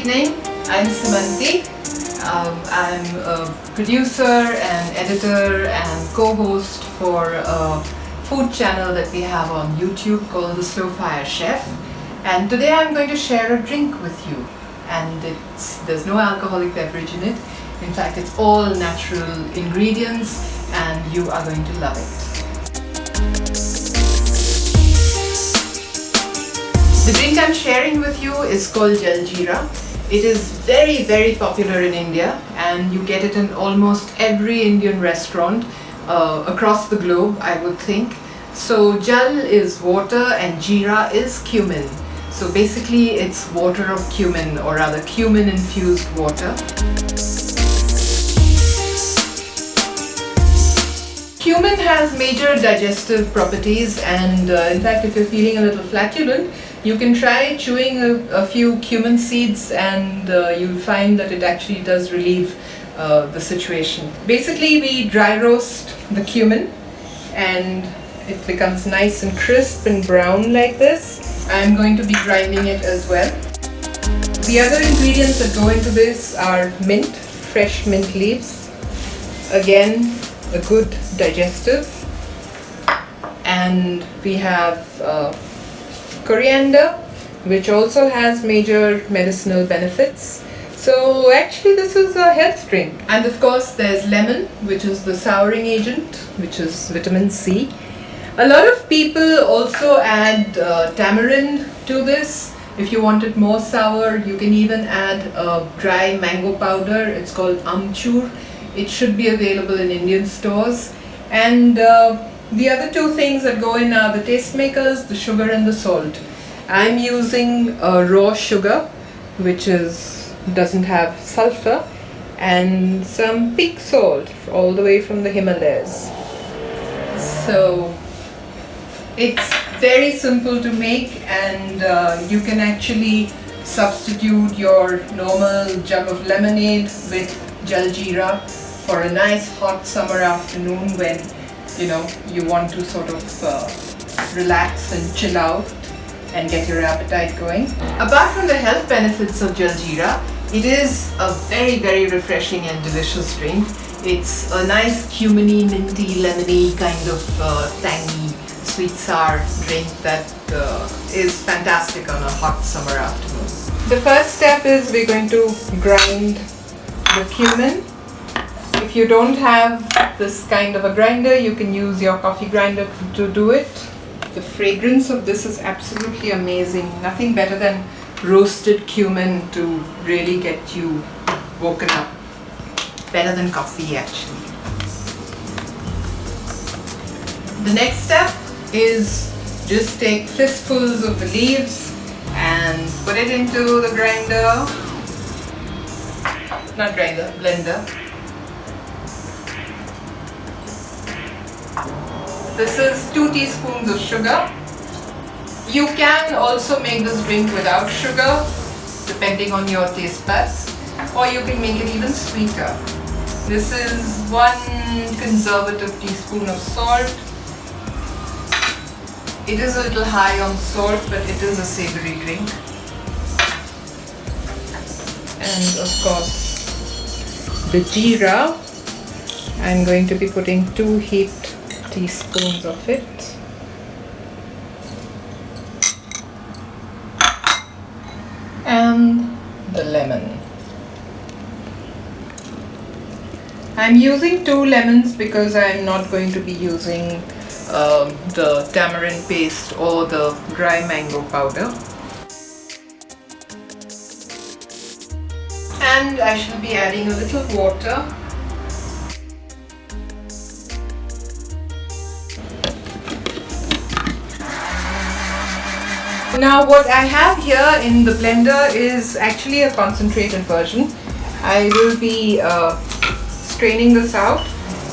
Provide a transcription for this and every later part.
evening, I'm Simanti. I'm a producer and editor and co-host for a food channel that we have on YouTube called The Slow Fire Chef. And today I'm going to share a drink with you. And there's no alcoholic beverage in it. In fact, it's all natural ingredients and you are going to love it. The drink I'm sharing with you is called Jal Jeera. It is very, very popular in India and you get it in almost every Indian restaurant across the globe, I would think. So Jal is water and Jeera is cumin. So basically it's water of cumin, or rather cumin infused water. Cumin has major digestive properties and in fact if you're feeling a little flatulent, you can try chewing a few cumin seeds and you'll find that it actually does relieve the situation. Basically we dry roast the cumin and it becomes nice and crisp and brown like this. I'm going to be grinding it as well. The other ingredients that go into this are mint, fresh mint leaves. Again, a good digestive, and we have coriander, which also has major medicinal benefits. So actually this is a health drink. And of course there's lemon, which is the souring agent, which is vitamin C. A lot of people also add tamarind to this. If you want it more sour, you can even add a dry mango powder. It's called amchur. It should be available in Indian stores. And the other two things that go in are the tastemakers, the sugar and the salt. I'm using raw sugar, which doesn't have sulfur, and some pink salt all the way from the Himalayas. So it's very simple to make, and you can actually substitute your normal jug of lemonade with Jal Jeera for a nice hot summer afternoon when you want to sort of relax and chill out and get your appetite going. Apart from the health benefits of Jal Jeera, it is a very, very refreshing and delicious drink. It's a nice cuminy, minty, lemony kind of tangy, sweet sour drink that is fantastic on a hot summer afternoon. The first step is we're going to grind the cumin. If you don't have this kind of a grinder, you can use your coffee grinder to do it. The fragrance of this is absolutely amazing. Nothing better than roasted cumin to really get you woken up. Better than coffee actually. The next step is just take fistfuls of the leaves and put it into the blender. This is 2 teaspoons of sugar. You can also make this drink without sugar, depending on your taste buds, or you can make it even sweeter. This is 1 conservative teaspoon of salt. It is a little high on salt, but it is a savory drink. And of course, the jeera, I'm going to be putting 2 heaped teaspoons of it. And the lemon. I'm using 2 lemons because I'm not going to be using the tamarind paste or the dry mango powder. And I shall be adding a little water. Now what I have here in the blender is actually a concentrated version. I will be straining this out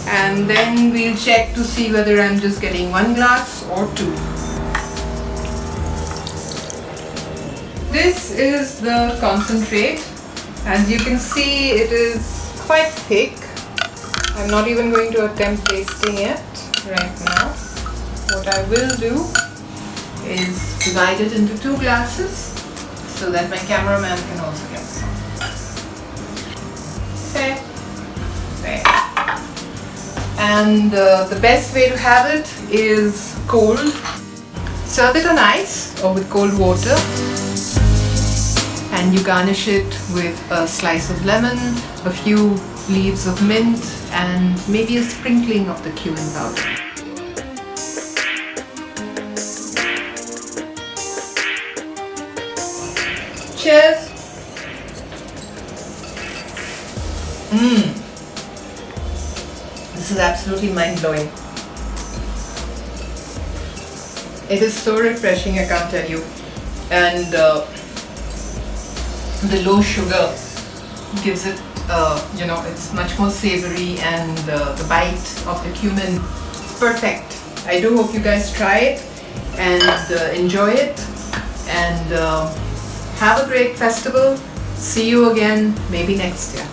and then we'll check to see whether I'm just getting 1 glass or 2. This is the concentrate. As you can see, it is quite thick. I'm not even going to attempt tasting it right now. What I will do is divide it into 2 glasses so that my cameraman can also get some. And the best way to have it is cold. Serve it on ice or with cold water. And you garnish it with a slice of lemon, a few leaves of mint, and maybe a sprinkling of the cumin powder. Cheers! This is absolutely mind-blowing. It is so refreshing, I can't tell you. And the low sugar gives it, it's much more savory, and the bite of the cumin is perfect. I do hope you guys try it and enjoy it, and have a great festival. See you again maybe next year.